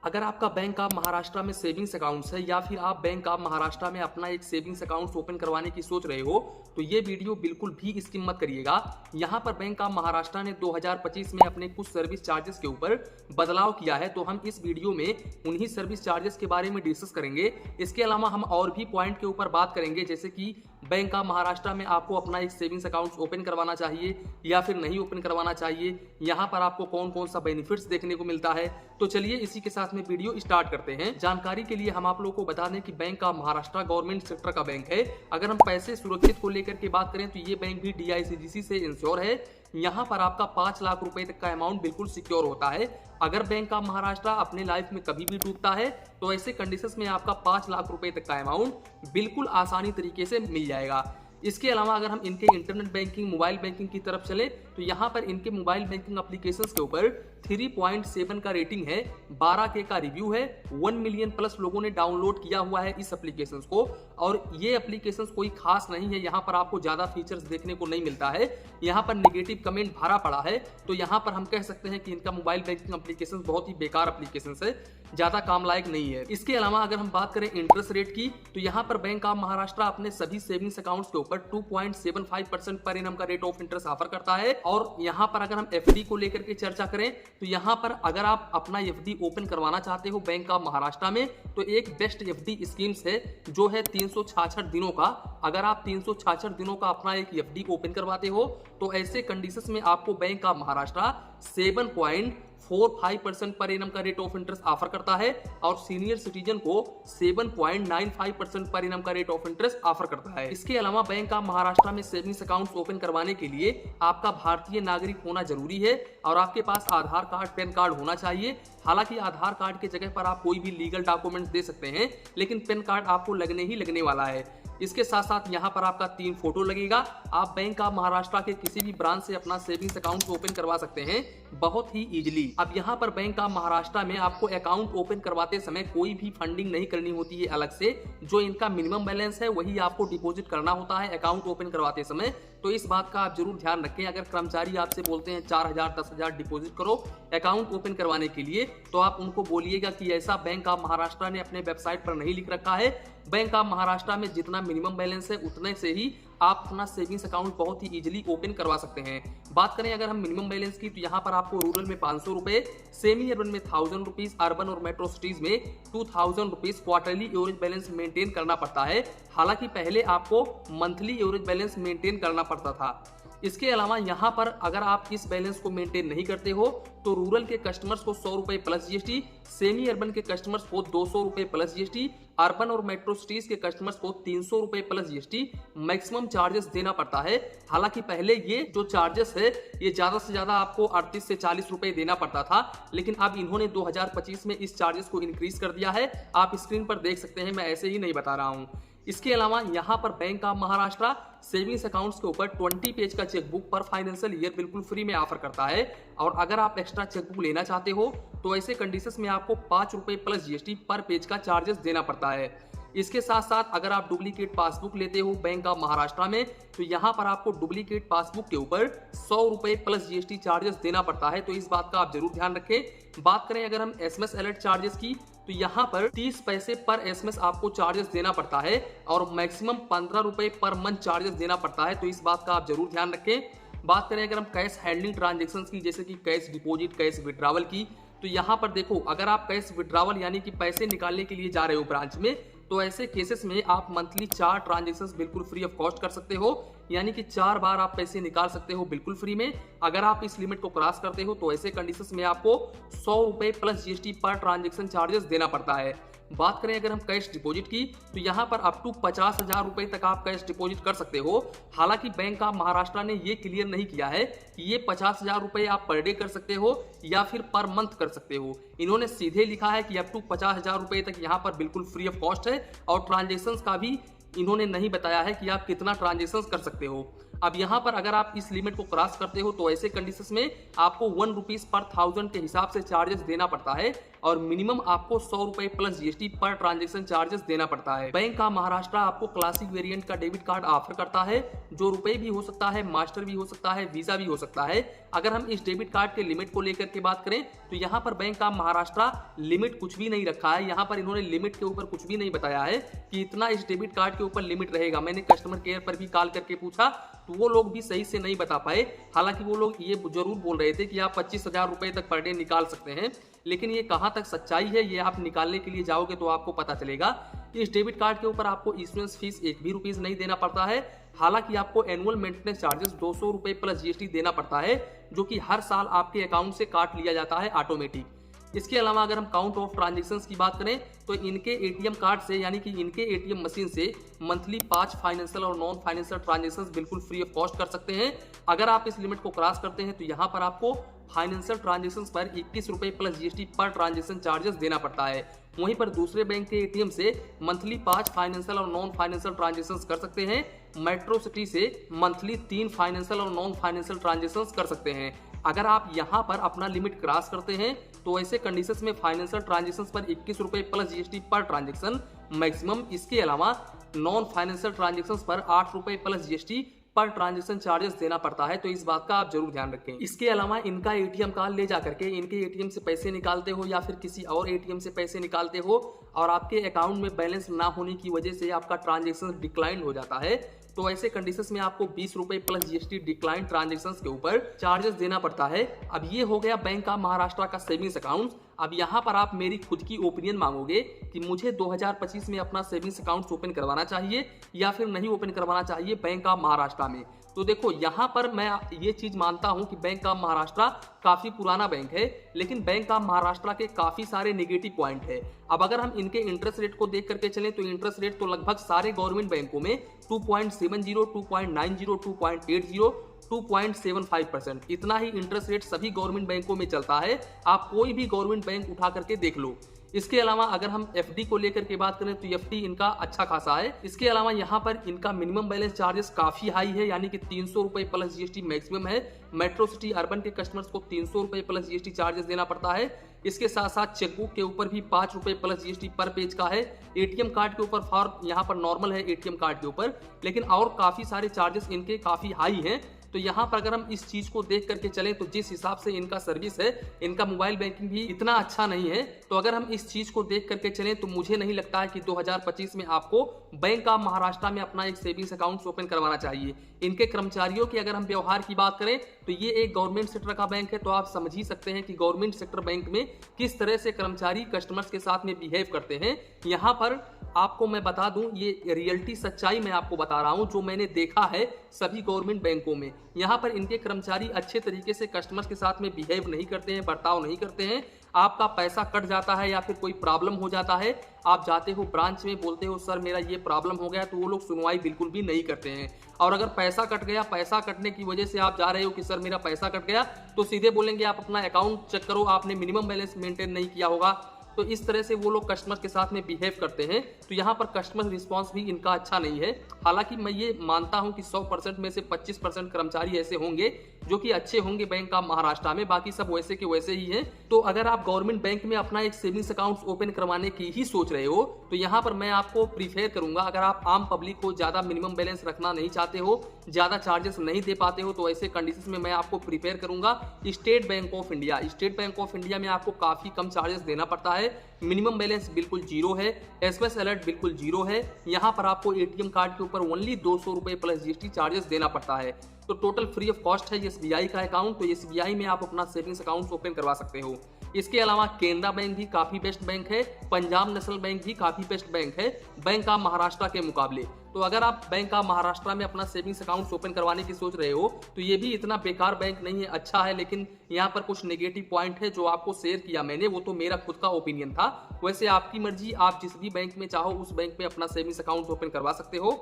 अगर आपका bank of Maharashtra में सेविंग्स अकाउंट्स है या फिर आप बैंक ऑफ महाराष्ट्र में अपना एक सेविंग्स अकाउंट्स ओपन करवाने की सोच रहे हो तो ये वीडियो बिल्कुल भी स्किप मत करिएगा। यहाँ पर बैंक ऑफ महाराष्ट्र ने 2025 में अपने कुछ सर्विस चार्जेस के ऊपर बदलाव किया है, तो हम इस वीडियो में उन्हीं सर्विस चार्जेस के बारे में डिस्कस करेंगे। इसके अलावा हम और भी पॉइंट के ऊपर बात करेंगे, जैसे कि बैंक ऑफ महाराष्ट्र में आपको अपना एक सेविंग्स अकाउंट ओपन करवाना चाहिए या फिर नहीं ओपन करवाना चाहिए, यहाँ पर आपको कौन कौन सा बेनिफिट्स देखने को मिलता है। तो चलिए इसी के साथ में वीडियो स्टार्ट करते हैं। जानकारी के लिए हम आप लोगों को बता दें कि bank of Maharashtra government sector का बैंक है। अगर हम पैसे सुरक्षित को लेकर के बात करें तो ये बैंक भी DICGC से इंश्योर है। यहाँ पर आपका 5 लाख रुपए तक का अमाउंट बिल्कुल सिक्योर होता है। अगर बैंक ऑफ महाराष्ट्र अपने लाइफ में कभी भी डूबता है तो ऐसे कंडीशंस में आपका 5 लाख रुपए तक का अमाउंट बिल्कुल आसानी तरीके से मिल जाएगा। इसके अलावा अगर हम इनके इंटरनेट बैंकिंग, मोबाइल बैंकिंग की तरफ चले तो यहाँ पर इनके मोबाइल बैंकिंग एप्लीकेशंस के ऊपर 3.7 का रेटिंग है, 12K का रिव्यू है, 1 मिलियन प्लस लोगों ने डाउनलोड किया हुआ है इस एप्लीकेशंस को। और ये एप्लीकेशंस कोई खास नहीं है, यहाँ पर आपको ज्यादा फीचर्स देखने को नहीं मिलता है। यहाँ पर नेगेटिव कमेंट भरा पड़ा है, तो यहाँ पर हम कह सकते हैं कि इनका मोबाइल बैंकिंग एप्लीकेशन बहुत ही बेकार एप्लीकेशन है, ज्यादा काम लायक नहीं है। इसके अलावा अगर हम बात करें इंटरेस्ट रेट की तो यहाँ पर बैंक ऑफ महाराष्ट्र अपने सभी सेविंग्स अकाउंट्स के ऊपर 2.75% पर एनम का रेट ऑफ इंटरेस्ट ऑफर करता है। और यहाँ पर अगर हम FD को लेकर के चर्चा करें तो यहाँ पर अगर आप अपना FD ओपन करवाना चाहते हो बैंक ऑफ महाराष्ट्र में तो एक बेस्ट FD स्कीम्स है जो है 366 दिनों का। अगर आप 366 दिनों का अपना एक FD ओपन करवाते हो तो ऐसे कंडीशंस में आपको bank of Maharashtra 7.45% per annum का रेट ऑफ इंटरेस्ट ऑफर करता है और सीनियर सिटीजन को 7.95% पर एनम का रेट ऑफ इंटरेस्ट ऑफर करता है। इसके अलावा बैंक ऑफ महाराष्ट्र में सेविंग्स अकाउंट्स ओपन करवाने के लिए आपका भारतीय नागरिक होना जरूरी है और आपके पास आधार कार्ड, पैन कार्ड होना चाहिए। हालांकि आधार कार्ड की जगह पर आप कोई भी लीगल डॉक्यूमेंट्स दे सकते हैं, लेकिन पैन कार्ड आपको लगने ही लगने वाला है। इसके साथ साथ यहाँ पर आपका 3 फोटो लगेगा। आप बैंक ऑफ महाराष्ट्र के किसी भी ब्रांच से अपना सेविंग्स अकाउंट ओपन करवा सकते हैं बहुत ही इजीली। अब यहाँ पर बैंक ऑफ महाराष्ट्र में आपको अकाउंट ओपन करवाते समय कोई भी फंडिंग नहीं करनी होती है अलग से। जो इनका मिनिमम बैलेंस है वही आपको डिपॉजिट करना होता है अकाउंट ओपन करवाते समय। तो इस बात का आप जरूर ध्यान रखें। अगर कर्मचारी आपसे बोलते हैं 4,000 10,000 डिपॉजिट करो अकाउंट ओपन करवाने के लिए, तो आप उनको बोलिएगा कि ऐसा बैंक ऑफ महाराष्ट्र ने अपने वेबसाइट पर नहीं लिख रखा है। बैंक ऑफ महाराष्ट्र में जितना मिनिमम बैलेंस है उतने से ही आप अपना सेविंग्स अकाउंट बहुत ही इजीली ओपन करवा सकते हैं। बात करें अगर हम मिनिमम बैलेंस की तो यहाँ पर आपको रूरल में 500 रुपए, सेमी अर्बन में 1000 रुपीज, अर्बन और मेट्रो सिटीज में 2000 rupees quarterly average balance maintain करना पड़ता है। हालांकि पहले आपको मंथली एवरेज बैलेंस मेंटेन करना पड़ता था। इसके अलावा यहाँ पर अगर आप इस बैलेंस को मेंटेन नहीं करते हो तो रूरल के कस्टमर्स को 100 रुपए प्लस GST, सेमी अर्बन के कस्टमर्स को 200 रुपए प्लस GST, अर्बन और मेट्रो सिटीज के कस्टमर्स को 300 रुपए प्लस GST मैक्सिमम चार्जेस देना पड़ता है। हालांकि पहले ये जो चार्जेस है ये ज्यादा से ज्यादा आपको 38 से 40 रुपए देना पड़ता था, लेकिन अब इन्होंने 2025 में इस चार्जेस को इंक्रीज कर दिया है। आप स्क्रीन पर देख सकते हैं, मैं ऐसे ही नहीं बता रहा हूँ। इसके अलावा यहाँ पर bank of Maharashtra savings accounts के ऊपर 20 पेज का चेकबुक पर फाइनेंशियल ईयर बिल्कुल फ्री में ऑफर करता है। और अगर आप एक्स्ट्रा चेकबुक लेना चाहते हो तो ऐसे कंडीशंस में आपको 5 रुपए प्लस GST पर पेज का चार्जेस देना पड़ता है। इसके साथ साथ अगर आप डुप्लीकेट पासबुक लेते हो बैंक ऑफ महाराष्ट्र में तो यहाँ पर आपको डुप्लीकेट पासबुक के ऊपर 100 रुपए प्लस GST चार्जेस देना पड़ता है, तो इस बात का आप जरूर ध्यान रखें। बात करें अगर हम SMS अलर्ट चार्जेस की तो यहाँ पर 30 पैसे पर SMS आपको चार्जेस देना पड़ता है और मैक्सिमम 15 रुपए पर मंथ चार्जेस देना पड़ता है, तो इस बात का आप जरूर ध्यान रखें। बात करें अगर हम कैश हैंडलिंग ट्रांजेक्शन की, जैसे कि कैश डिपॉजिट, कैश विड्रावल की, तो यहाँ पर देखो अगर आप कैश विड्रावल यानी कि पैसे निकालने के लिए जा रहे हो ब्रांच में तो ऐसे केसेस में आप मंथली 4 ट्रांजेक्शंस बिल्कुल फ्री ऑफ कॉस्ट कर सकते हो, यानी कि 4 बार आप पैसे निकाल सकते हो बिल्कुल फ्री में। अगर आप इस लिमिट को क्रॉस करते हो तो ऐसे कंडीशंस में आपको 100 रुपए plus GST per transaction charges देना पड़ता है। बात करें अगर हम कैश डिपॉजिट की तो यहाँ पर अप टू 50,000 रुपए तक आप कैश डिपॉजिट कर सकते हो। हालांकि बैंक ऑफ महाराष्ट्र ने ये क्लियर नहीं किया है कि ये 50,000 रुपए आप पर डे कर सकते हो या फिर पर मंथ कर सकते हो। इन्होंने सीधे लिखा है कि अप टू 50,000 रुपए तक यहाँ पर बिल्कुल फ्री ऑफ कॉस्ट है और ट्रांजेक्शन का भी इन्होंने नहीं बताया है कि आप कितना ट्रांजेक्शन कर सकते हो। अब यहाँ पर अगर आप इस लिमिट को क्रॉस करते हो तो ऐसे कंडीशंस में आपको 1 रुपीज पर 1000 के हिसाब से चार्जेस देना पड़ता है और मिनिमम आपको 100 रुपए plus GST per transaction charges देना पड़ता है। बैंक ऑफ महाराष्ट्र आपको क्लासिक वेरिएंट का डेबिट कार्ड ऑफर करता है जो रुपए भी हो सकता है, मास्टर भी हो सकता है, वीजा भी हो सकता है। अगर हम इस डेबिट कार्ड के लिमिट को लेकर के बात करें तो यहाँ पर बैंक ऑफ महाराष्ट्र लिमिट कुछ भी नहीं रखा है। यहाँ पर इन्होंने लिमिट के ऊपर कुछ भी नहीं बताया है कि इतना इस डेबिट कार्ड के ऊपर लिमिट रहेगा। मैंने कस्टमर केयर पर भी कॉल करके पूछा तो वो लोग भी सही से नहीं बता पाए। हालांकि वो लोग ये जरूर बोल रहे थे कि आप 25,000 रुपए तक पर डे निकाल सकते हैं, लेकिन ये कहां तक सच्चाई है ये आप निकालने के लिए जाओगे तो आपको पता चलेगा। इस डेबिट कार्ड के ऊपर आपको इश्यूएंस फीस एक भी रुपीस नहीं देना पड़ता है। हालांकि आपको एनुअल मेंटेनेंस चार्जेस 200 रुपए प्लस जीएसटी देना पड़ता है जो कि हर साल आपके अकाउंट से काट लिया जाता है ऑटोमेटिक। इसके अलावा अगर हम काउंट ऑफ ट्रांजेक्शंस की बात करें तो इनके एटीएम कार्ड से यानी कि इनके एटीएम मशीन से मंथली 5 फाइनेंशियल और नॉन फाइनेंशियल ट्रांजेक्शंस बिल्कुल फ्री ऑफ कॉस्ट कर सकते हैं। अगर आप इस लिमिट को क्रॉस करते हैं तो यहाँ पर आपको फाइनेंशियल ट्रांजेक्शंस पर 21 रुपए plus GST per transaction charges देना पड़ता है। वहीं पर दूसरे बैंक के एटीएम से मंथली 5 फाइनेंशियल और नॉन फाइनेंशियल ट्रांजेक्शंस कर सकते हैं। मेट्रो सिटी से मंथली 3 फाइनेंशियल और नॉन फाइनेंशियल ट्रांजेक्शंस कर सकते हैं। अगर आप यहाँ पर अपना लिमिट क्रॉस करते हैं तो ऐसे कंडीशंस में फाइनेंशियल ट्रांजेक्शंस पर 21 रुपए plus GST per transaction maximum. इसके अलावा नॉन फाइनेंशियल ट्रांजेक्शंस पर 8 रुपए plus GST per transaction charges देना पड़ता है, तो इस बात का आप जरूर ध्यान रखें। इसके अलावा इनका एटीएम कार्ड ले जाकर के इनके एटीएम से पैसे निकालते हो या फिर किसी और एटीएम से पैसे निकालते हो और आपके अकाउंट में बैलेंस ना होने की वजह से आपका ट्रांजेक्शन डिक्लाइन हो जाता है तो ऐसे कंडीशंस में आपको 20 रुपए प्लस जीएसटी डिक्लाइन ट्रांजेक्शंस के ऊपर चार्जेस देना पड़ता है। अब ये हो गया बैंक ऑफ महाराष्ट्र का सेविंग्स अकाउंट। अब यहाँ पर आप मेरी खुद की ओपिनियन मांगोगे कि मुझे 2025 में अपना सेविंग्स अकाउंट ओपन करवाना चाहिए या फिर नहीं ओपन करवाना चाहिए बैंक ऑफ महाराष्ट्र में। तो देखो यहाँ पर मैं ये चीज मानता हूँ कि बैंक ऑफ महाराष्ट्र काफी पुराना बैंक है, लेकिन बैंक ऑफ महाराष्ट्र के काफी सारे नेगेटिव पॉइंट है। अब अगर हम इनके इंटरेस्ट रेट को देख करके चलें तो इंटरेस्ट रेट तो लगभग सारे गवर्नमेंट बैंकों में 2.70, 2.90, 2.80, 2.75% इतना ही इंटरेस्ट रेट सभी गवर्नमेंट बैंकों में चलता है। आप कोई भी गवर्नमेंट बैंक उठा करके देख लो। इसके अलावा अगर हम एफडी को लेकर के बात करें तो एफडी इनका अच्छा खासा है। इसके अलावा यहाँ पर इनका मिनिमम बैलेंस चार्जेस काफी हाई है यानी कि 300 रुपए प्लस जीएसटी मैक्सिमम है। मेट्रो सिटी अर्बन के कस्टमर्स को 300 रुपए प्लस जीएसटी चार्जेस देना पड़ता है। इसके साथ साथ चेकबुक के ऊपर भी 5 रुपए प्लस जीएसटी पर पेज का है। एटीएम कार्ड के ऊपर फॉर यहाँ पर नॉर्मल है एटीएम कार्ड के ऊपर, लेकिन और काफी सारे चार्जेस इनके काफी हाई हैं। तो यहाँ पर अगर हम इस चीज को देख करके चलें तो जिस हिसाब से इनका सर्विस है, इनका मोबाइल बैंकिंग भी इतना अच्छा नहीं है। तो अगर हम इस चीज को देख करके चलें तो मुझे नहीं लगता है कि 2025 में आपको बैंक ऑफ महाराष्ट्र में अपना एक सेविंग्स अकाउंट ओपन करवाना चाहिए। इनके कर्मचारियों की अगर हम व्यवहार की बात करें तो ये एक गवर्नमेंट सेक्टर का बैंक है, तो आप समझ ही सकते हैं कि गवर्नमेंट सेक्टर बैंक में किस तरह से कर्मचारी कस्टमर्स के साथ में बिहेव करते हैं। यहाँ पर आपको मैं बता दूं, ये रियलिटी सच्चाई मैं आपको बता रहा हूं जो मैंने देखा है सभी गवर्नमेंट बैंकों में। यहाँ पर इनके कर्मचारी अच्छे तरीके से कस्टमर्स के साथ में बिहेव नहीं करते हैं, बर्ताव नहीं करते हैं। आपका पैसा कट जाता है या फिर कोई प्रॉब्लम हो जाता है, आप जाते हो ब्रांच में, बोलते हो सर मेरा ये प्रॉब्लम हो गया, तो वो लोग सुनवाई बिल्कुल भी नहीं करते हैं। और अगर पैसा कट गया, पैसा कटने की वजह से आप जा रहे हो कि सर मेरा पैसा कट गया, तो सीधे बोलेंगे आप अपना अकाउंट चेक करो, आपने मिनिमम बैलेंस मेंटेन नहीं किया होगा। तो इस तरह से वो लोग कस्टमर के साथ में बिहेव करते हैं। तो यहाँ पर कस्टमर रिस्पांस भी इनका अच्छा नहीं है। हालांकि मैं ये मानता हूं कि 100% में से 25% कर्मचारी ऐसे होंगे जो कि अच्छे होंगे बैंक ऑफ महाराष्ट्र में, बाकी सब वैसे के वैसे ही हैं। तो अगर आप गवर्नमेंट बैंक में अपना एक सेविंग्स अकाउंट ओपन करवाने की ही सोच रहे हो तो यहाँ पर मैं आपको प्रीफेयर करूंगा, अगर आप आम पब्लिक को ज्यादा मिनिमम बैलेंस रखना नहीं चाहते हो, ज्यादा चार्जेस नहीं दे पाते हो, तो ऐसे कंडीशन में मैं आपको प्रीफेयर करूंगा state bank of India. State bank of India में आपको काफी कम चार्जेस देना पड़ता है, मिनिमम बैलेंस बिल्कुल जीरो है, एसएमएस अलर्ट बिल्कुल जीरो है। यहाँ पर आपको एटीएम कार्ड के ऊपर ओनली 200 रुपए प्लस जीएसटी चार्जेस देना पड़ता है। तो टोटल फ्री ऑफ कॉस्ट है एसबीआई का अकाउंट। तो एसबीआई में आप अपना सेविंग्स अकाउंट ओपन करवा सकते हो। इसके अलावा केनरा बैंक भी काफी बेस्ट बैंक है, पंजाब नेशनल बैंक भी काफी बेस्ट बैंक है बैंक ऑफ महाराष्ट्र के मुकाबले। तो अगर आप बैंक ऑफ महाराष्ट्र में अपना सेविंग्स अकाउंट ओपन करवाने की सोच रहे हो तो ये भी इतना बेकार बैंक नहीं है, अच्छा है। लेकिन यहाँ पर कुछ नेगेटिव पॉइंट है जो आपको शेयर किया मैंने, वो तो मेरा खुद का ओपिनियन था। वैसे आपकी मर्जी, आप जिस भी बैंक में चाहो उस बैंक में अपना सेविंग्स अकाउंट ओपन करवा सकते हो।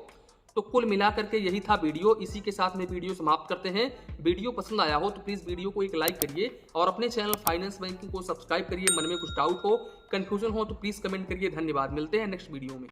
तो कुल मिलाकर के यही था वीडियो। इसी के साथ में वीडियो समाप्त करते हैं। वीडियो पसंद आया हो तो प्लीज वीडियो को एक लाइक करिए और अपने चैनल फाइनेंस बैंकिंग को सब्सक्राइब करिए। मन में कुछ डाउट हो, कंफ्यूजन हो तो प्लीज कमेंट करिए। धन्यवाद, मिलते हैं नेक्स्ट वीडियो में।